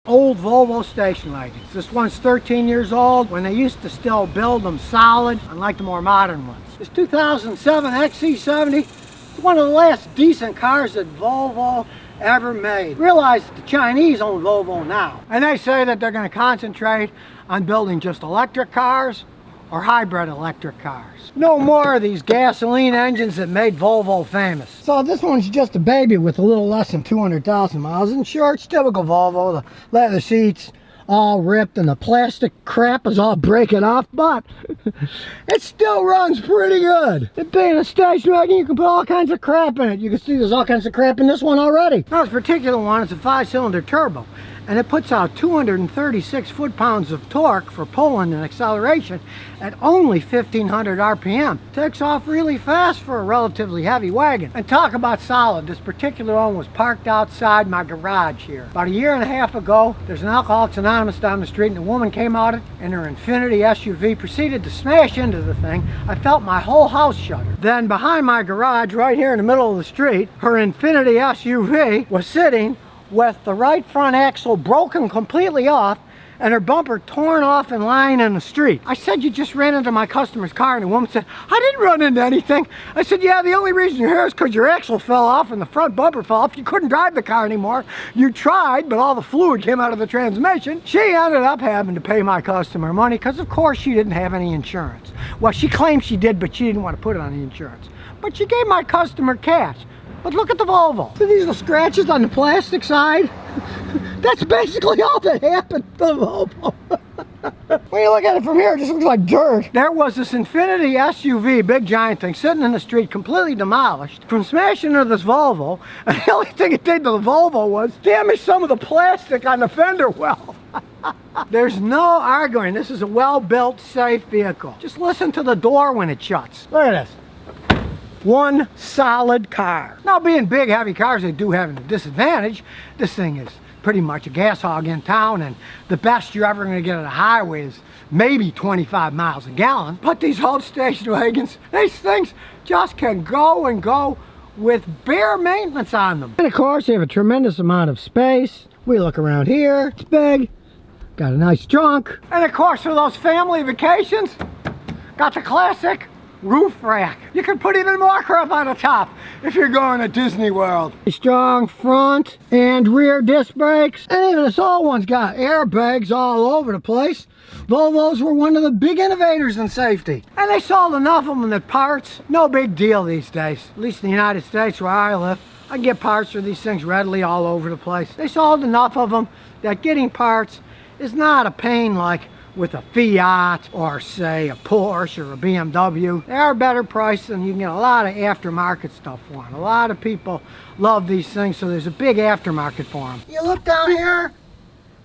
Old Volvo station wagons. This one's 13 years old when they used to still build them solid, unlike the more modern ones. This 2007 XC70 is one of the last decent cars that Volvo ever made. Realize that the Chinese own Volvo now, and they say that they're going to concentrate on building just electric cars or hybrid electric cars. No more of these gasoline engines that made Volvo famous. So this one's just a baby with a little less than 200,000 miles. And sure, it's typical Volvo. The leather seats all ripped and the plastic crap is all breaking off, but it still runs pretty good. It being a station wagon, you can put all kinds of crap in it. You can see there's all kinds of crap in this one already. Now, this particular one is a 5-cylinder turbo, and it puts out 236 foot-pounds of torque for pulling and acceleration at only 1,500 RPM. Takes off really fast for a relatively heavy wagon. And talk about solid, this particular one was parked outside my garage here. About a year and a half ago, there's an Alcoholics Anonymous down the street, and a woman came out in her Infinity SUV, proceeded to smash into the thing. I felt my whole house shudder. Then behind my garage, right here in the middle of the street, her Infinity SUV was sitting with the right front axle broken completely off and her bumper torn off and lying in the street. I said, "You just ran into my customer's car," and the woman said, "I didn't run into anything." I said, "Yeah, the only reason you're here is because your axle fell off and the front bumper fell off. You couldn't drive the car anymore. You tried, but all the fluid came out of the transmission." She ended up having to pay my customer money because, of course, she didn't have any insurance. Well, she claimed she did, but she didn't want to put it on the insurance. But she gave my customer cash. But look at the Volvo. See these little scratches on the plastic side? That's basically all that happened to the Volvo. When you look at it from here, it just looks like dirt. There was this Infinity SUV, big giant thing, sitting in the street, completely demolished from smashing into this Volvo. And the only thing it did to the Volvo was damage some of the plastic on the fender well. There's no arguing. This is a well-built, safe vehicle. Just listen to the door when it shuts. Look at this. One solid car. Now, being big, heavy cars, they do have a disadvantage. This thing is pretty much a gas hog in town, and the best you're ever going to get on a highway is maybe 25 miles a gallon. But these old station wagons, these things just can go and go with bare maintenance on them. And of course, they have a tremendous amount of space. We look around here, it's big, got a nice trunk. And of course, for those family vacations, got the classic roof rack. You can put even more crap on the top if you're going to Disney World. Strong front and rear disc brakes, and even this old one's got airbags all over the place. Volvos were one of the big innovators in safety, and they sold enough of them that parts, no big deal these days. At least in the United States where I live, I can get parts for these things readily all over the place. They sold enough of them that getting parts is not a pain like with a Fiat or, say, a Porsche or a BMW. They are better priced, and you can get a lot of aftermarket stuff for them. A lot of people love these things, so there's a big aftermarket for them. You look down here,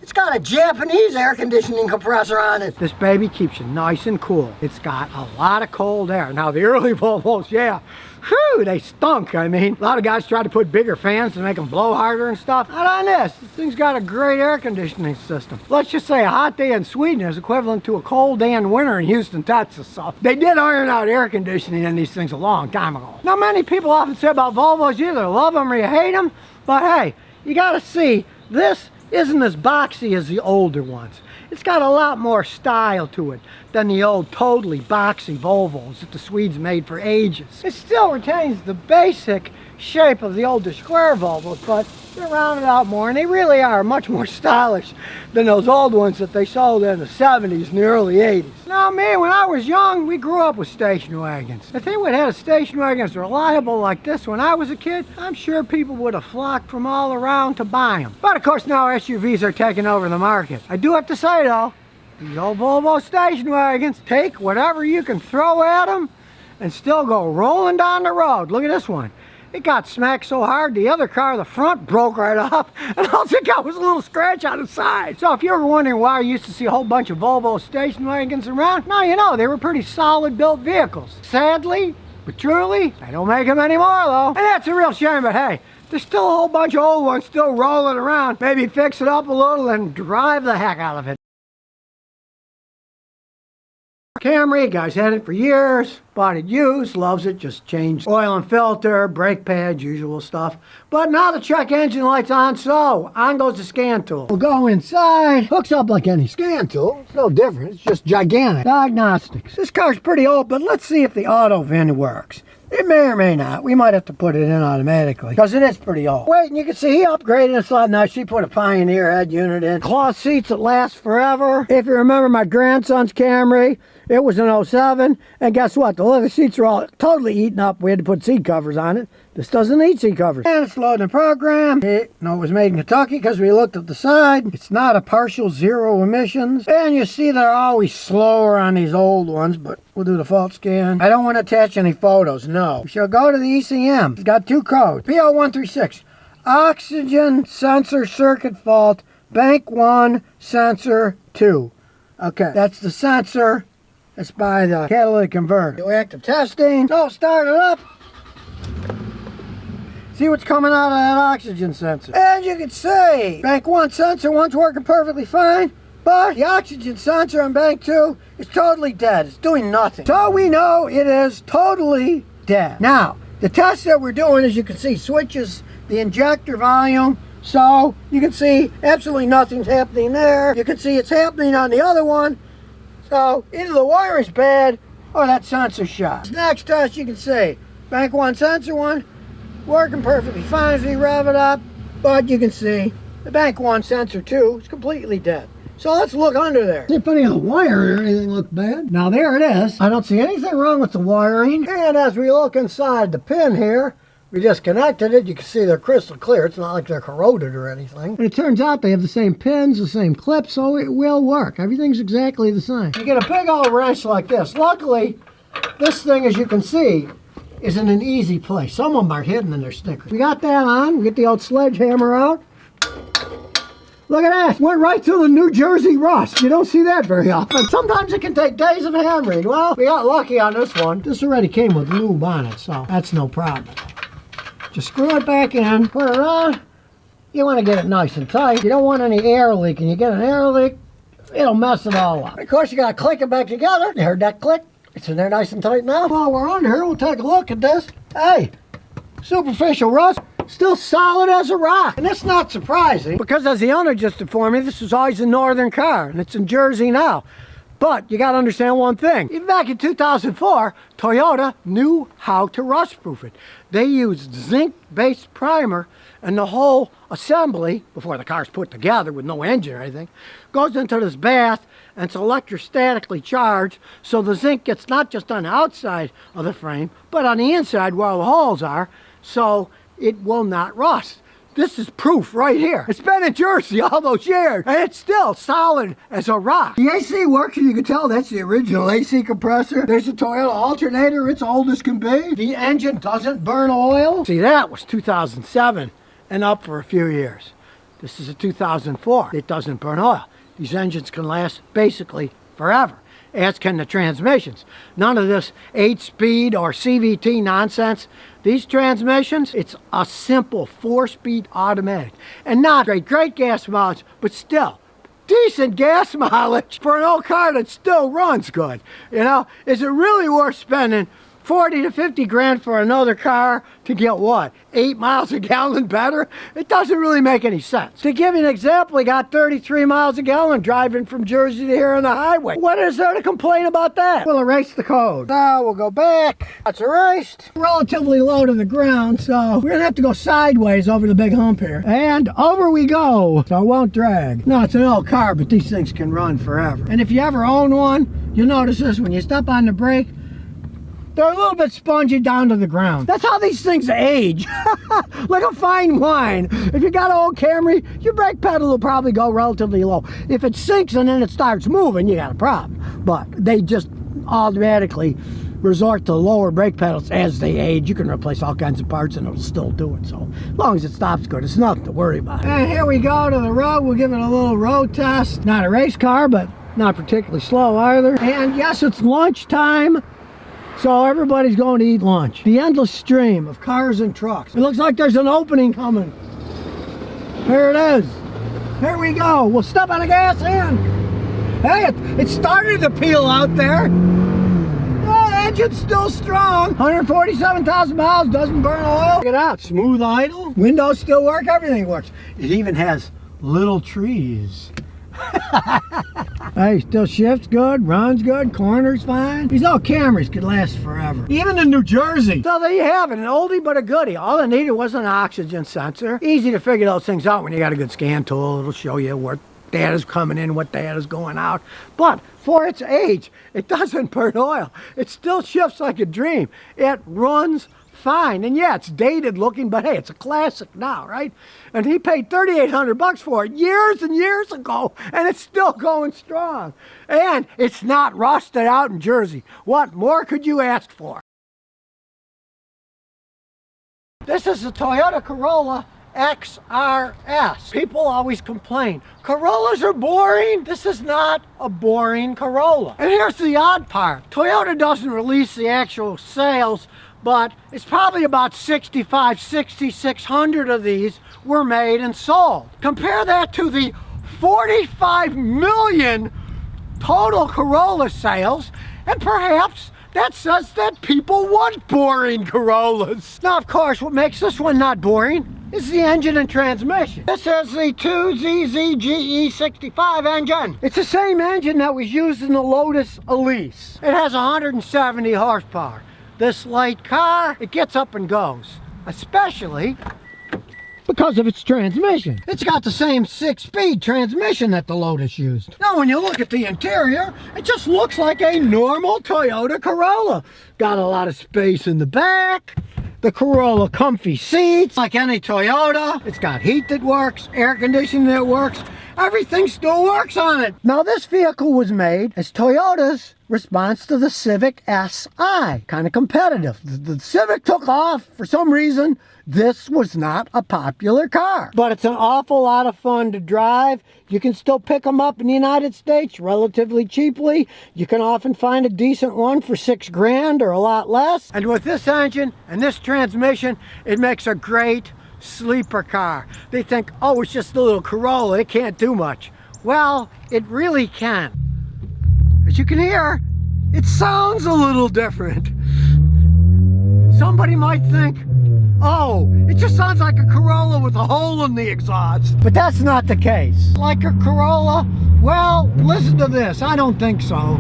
it's got a Japanese air conditioning compressor on it. This baby keeps you nice and cool. It's got a lot of cold air. Now, the early Volvos, yeah, whew, they stunk. I mean, a lot of guys tried to put bigger fans to make them blow harder and stuff. Not on this. This thing's got a great air conditioning system. Let's just say a hot day in Sweden is equivalent to a cold day in winter in Houston, Texas. So they did iron out air conditioning in these things a long time ago. Now, many people often say about Volvos, you either love them or you hate them. But hey, you gotta see, this isn't as boxy as the older ones. It's got a lot more style to it than the old totally boxy Volvos that the Swedes made for ages. It still retains the basic shape of the older square Volvos, but they're rounded out more, and they really are much more stylish than those old ones that they sold in the 70s and the early 80s. Now, me, when I was young, we grew up with station wagons. If they would have had a station wagon as reliable like this when I was a kid, I'm sure people would have flocked from all around to buy them. But of course, now SUVs are taking over the market. I do have to say though, these old Volvo station wagons take whatever you can throw at them and still go rolling down the road. Look at this one. It got smacked so hard, the other car, the front, broke right off, and all it got was a little scratch on the side. So if you were wondering why you used to see a whole bunch of Volvo station wagons around, now you know, they were pretty solid built vehicles. Sadly, but truly, they don't make them anymore though. And that's a real shame, but hey, there's still a whole bunch of old ones still rolling around. Maybe fix it up a little and drive the heck out of it. Camry, guy's had it for years, bought it used, loves it, just changed oil and filter, brake pads, usual stuff. But now the check engine light's on, so on goes the scan tool. We'll go inside, hooks up like any scan tool. It's no different, it's just gigantic. Diagnostics. This car's pretty old, but let's see if the auto VIN works. It may or may not. We might have to put it in automatically because it is pretty old. Wait, and you can see he upgraded. It's a lot nice. She put a Pioneer head unit in. Cloth seats that last forever. If you remember my grandson's Camry, it was an 07. And guess what? The leather seats are all totally eaten up. We had to put seat covers on it. This doesn't need seat covers. And it's loading the program. No, it was made in Kentucky because we looked at the side. It's not a partial zero emissions. And you see they're always slower on these old ones, but we'll do the fault scan. I don't want to attach any photos, no. We shall go to the ECM. It's got two codes. P0136. Oxygen sensor circuit fault. Bank 1, sensor 2. Okay, that's the sensor. That's by the catalytic converter. Do active testing. So start it up. See what's coming out of that oxygen sensor. And you can see bank 1 sensor 1's working perfectly fine, but the oxygen sensor on bank 2 is totally dead. It's doing nothing. So we know it is totally dead. Now, the test that we're doing, as you can see, switches the injector volume. So you can see absolutely nothing's happening there. You can see it's happening on the other one. So either the wire is bad or that sensor shot. Next test, you can see bank 1 sensor 1 working perfectly fine as we rev it up, but you can see the bank 1 sensor 2 is completely dead. So let's look under there. See if any of the wire or anything looks bad. Now there it is. I don't see anything wrong with the wiring. And as we look inside the pin here, we just connected it. You can see they're crystal clear. It's not like they're corroded or anything. And it turns out they have the same pins, the same clips, so it will work. Everything's exactly the same. You get a big old wrench like this. Luckily, this thing, as you can see, is in an easy place. Some of them are hidden in their stickers. We got that on. We get the old sledgehammer out. Look at that. Went right through the New Jersey rust. You don't see that very often. Sometimes it can take days of hammering. Well, we got lucky on this one. This already came with lube on it, so that's no problem. Just screw it back in, put it on. You want to get it nice and tight. You don't want any air leaking. You get an air leak, it'll mess it all up. Of course, you got to click it back together. You heard that click? It's in there nice and tight now. While we're on here, we'll take a look at this. Hey, superficial rust, still solid as a rock. And that's not surprising because, as the owner just informed me, this was always a northern car and it's in Jersey now. But you got to understand one thing. Even back in 2004, Toyota knew how to rust-proof it. They used zinc-based primer, and the whole assembly, before the car's put together with no engine or anything, goes into this bath and it's electrostatically charged, so the zinc gets not just on the outside of the frame, but on the inside where all the holes are, so it will not rust. This is proof right here. It's been in Jersey all those years, and it's still solid as a rock. The AC works, and you can tell that's the original AC compressor. There's a Toyota alternator. It's old as can be. The engine doesn't burn oil. See, that was 2007 and up for a few years. This is a 2004. It doesn't burn oil. These engines can last basically forever, as can the transmissions. None of this 8-speed or CVT nonsense. These transmissions, it's a simple 4-speed automatic. And not great gas mileage, but still decent gas mileage for an old car that still runs good. You know, is it really worth spending 40 to 50 grand for another car to get what? 8 miles a gallon better? It doesn't really make any sense. To give you an example, we got 33 miles a gallon driving from Jersey to here on the highway. What is there to complain about that? We'll erase the code. Now we'll go back. That's erased. Relatively low to the ground, so we're gonna have to go sideways over the big hump here. And over we go, so it won't drag. No, it's an old car, but these things can run forever. And if you ever own one, you'll notice this: when you step on the brake, they're a little bit spongy down to the ground. That's how these things age. Like a fine wine. If you got an old Camry, your brake pedal will probably go relatively low. If it sinks and then it starts moving, you got a problem. But they just automatically resort to lower brake pedals as they age. You can replace all kinds of parts and it'll still do it. So as long as it stops good, it's nothing to worry about. And here we go to the road. We'll give it a little road test. Not a race car, but not particularly slow either. And yes, it's lunchtime. So everybody's going to eat lunch. The endless stream of cars and trucks. It looks like there's an opening coming. Here it is. Here we go. We'll step on the gas and Hey, it started to peel out there. Well, the engine's still strong. 147,000 miles, doesn't burn oil. Check it out, smooth idle. Windows still work, everything works. It even has little trees. Hey, still shifts good, runs good, corners fine. These old Camrys could last forever. Even in New Jersey. So there you have it, an oldie but a goodie. All it needed was an oxygen sensor. Easy to figure those things out when you got a good scan tool. It'll show you what data's coming in, what data's going out. But for its age, it doesn't burn oil. It still shifts like a dream. It runs fine. And yeah, it's dated looking, but hey, it's a classic now, right? And he paid $3,800 for it years and years ago, and it's still going strong. And it's not rusted out in Jersey. What more could you ask for? This is a Toyota Corolla XRS. People always complain, Corollas are boring. This is not a boring Corolla. And here's the odd part. Toyota doesn't release the actual sales, but it's probably about 6,600 of these were made and sold. Compare that to the 45 million total Corolla sales, and perhaps that says that people want boring Corollas. Now, of course, what makes this one not boring is the engine and transmission. This is the 2ZZGE65 engine. It's the same engine that was used in the Lotus Elise. It has 170 horsepower. This light car, it gets up and goes, especially because of its transmission. It's got the same 6-speed transmission that the Lotus used. Now, when you look at the interior, it just looks like a normal Toyota Corolla. Got a lot of space in the back. The Corolla comfy seats, like any Toyota. It's got heat that works, air conditioning that works. Everything still works on it. Now, this vehicle was made as Toyota's response to the Civic Si. Kind of competitive. The Civic took off. For some reason, this was not a popular car. But it's an awful lot of fun to drive. You can still pick them up in the United States relatively cheaply. You can often find a decent one for $6 grand or a lot less. And with this engine and this transmission, it makes a great sleeper car. They think, oh, it's just a little Corolla, it can't do much. Well, it really can. As you can hear, it sounds a little different. Somebody might think, oh, it just sounds like a Corolla with a hole in the exhaust. But that's not the case. Like a Corolla? Well, listen to this. I don't think so.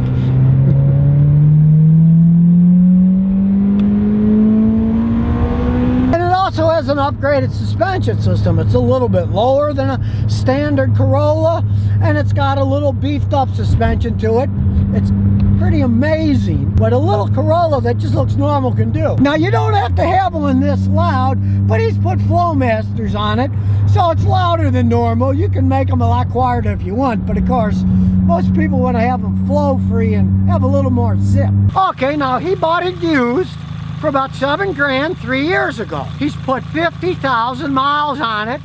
Also has an upgraded suspension system. It's a little bit lower than a standard Corolla, and it's got a little beefed up suspension to it. It's pretty amazing what a little Corolla that just looks normal can do. Now, you don't have to have one this loud, but he's put Flowmasters on it, so it's louder than normal. You can make them a lot quieter if you want, but of course, most people want to have them flow free and have a little more zip. Okay, now he bought it used for about $7 grand 3 years ago. He's put 50,000 miles on it,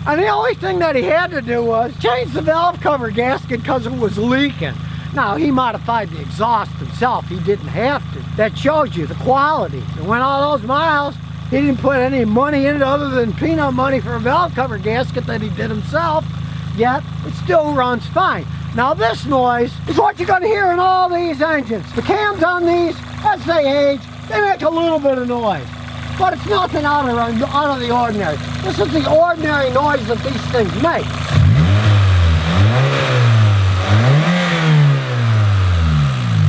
and the only thing that he had to do was change the valve cover gasket because it was leaking. Now, he modified the exhaust himself. He didn't have to. That shows you the quality. And when all those miles, he didn't put any money in it other than peanut money for a valve cover gasket that he did himself, yet it still runs fine. Now, this noise is what you're going to hear in all these engines. The cams on these, as they age, they make a little bit of noise, but it's nothing out of the ordinary. This is the ordinary noise that these things make.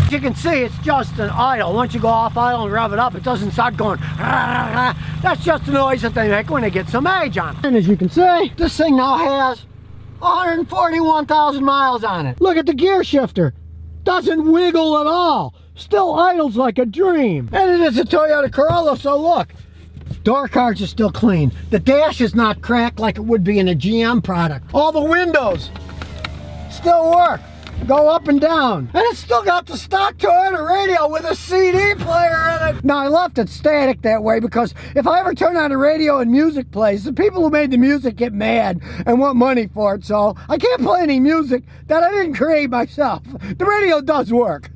As you can see, it's just an idle. Once you go off idle and rev it up, it doesn't start going. That's just the noise that they make when they get some age on it. And as you can see, this thing now has 141,000 miles on it. Look at the gear shifter. Doesn't wiggle at all. Still idles like a dream. And it is a Toyota Corolla, so look. Door cards are still clean. The dash is not cracked like it would be in a GM product. All the windows still work. Go up and down. And it's still got the stock Toyota radio with a CD player in it. Now, I left it static that way because if I ever turn on the radio and music plays, the people who made the music get mad and want money for it. So I can't play any music that I didn't create myself. The radio does work.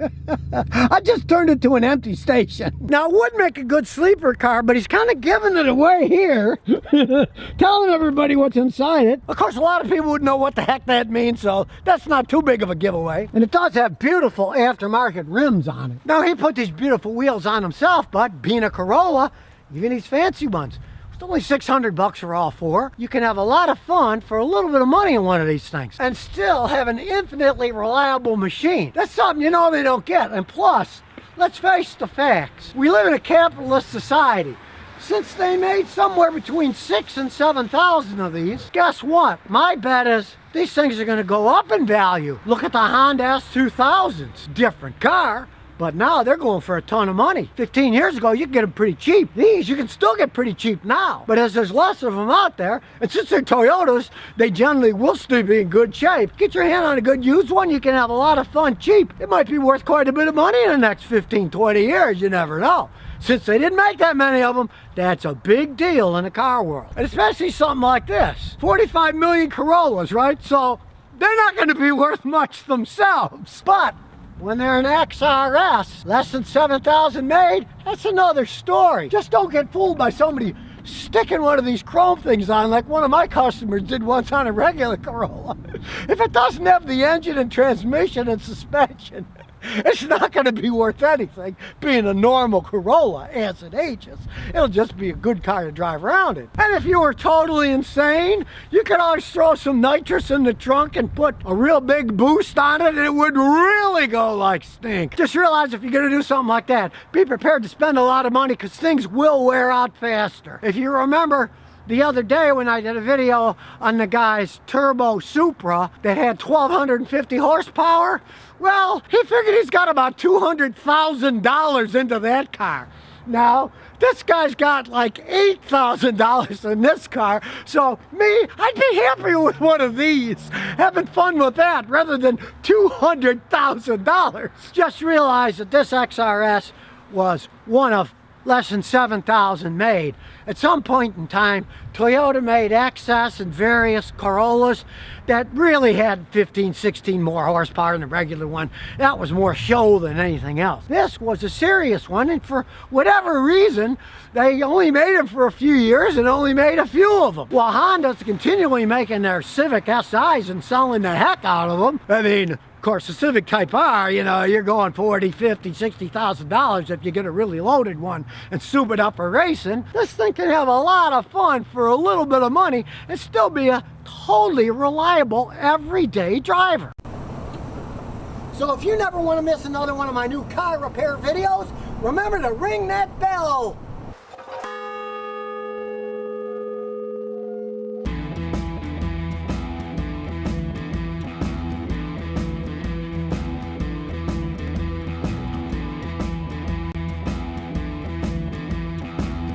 I just turned it to an empty station. Now, it would make a good sleeper car, but he's kind of giving it away here. Telling everybody what's inside it. Of course, a lot of people would know what the heck that means, so that's not too big of a gift. giveaway. And it does have beautiful aftermarket rims on it. Now, he put these beautiful wheels on himself, but being a Corolla, even these fancy ones, it's only $600 for all four. You can have a lot of fun for a little bit of money in one of these things and still have an infinitely reliable machine. That's something you know they don't get. And plus, let's face the facts. We live in a capitalist society. Since they made somewhere between 6,000 and 7,000 of these, guess what? My bet is these things are going to go up in value. Look at the Honda S2000s. Different car, but now they're going for a ton of money. 15 years ago, you could get them pretty cheap. These you can still get pretty cheap now. But as there's less of them out there, and since they're Toyotas, they generally will still be in good shape. Get your hand on a good used one, you can have a lot of fun cheap. It might be worth quite a bit of money in the next 15, 20 years, you never know. Since they didn't make that many of them, that's a big deal in the car world. And especially something like this. 45 million Corollas, right? So they're not going to be worth much themselves. But when they're an XRS, less than 7,000 made, that's another story. Just don't get fooled by somebody sticking one of these chrome things on like one of my customers did once on a regular Corolla. If it doesn't have the engine and transmission and suspension, it's not going to be worth anything being a normal Corolla as it ages. It'll just be a good car to drive around in. And if you were totally insane, you could always throw some nitrous in the trunk and put a real big boost on it and it would really go like stink. Just realize if you're going to do something like that, be prepared to spend a lot of money because things will wear out faster. If you remember, the other day when I did a video on the guy's Turbo Supra that had 1,250 horsepower, well, he figured he's got about $200,000 into that car. Now, this guy's got like $8,000 in this car, so I'd be happy with one of these, having fun with that rather than $200,000. Just realize that this XRS was one of less than 7,000 made. At some point in time, Toyota made XS and various Corollas that really had 15, 16 more horsepower than the regular one. That was more show than anything else. This was a serious one, and for whatever reason, they only made them for a few years and only made a few of them. While Honda's continually making their Civic SIs and selling the heck out of them. I mean, of course, the Civic Type R, you know, you're going $40,000, $50,000, $60,000 if you get a really loaded one and soup it up for racing. This thing can have a lot of fun for a little bit of money and still be a totally reliable everyday driver. So if you never want to miss another one of my new car repair videos, remember to ring that bell.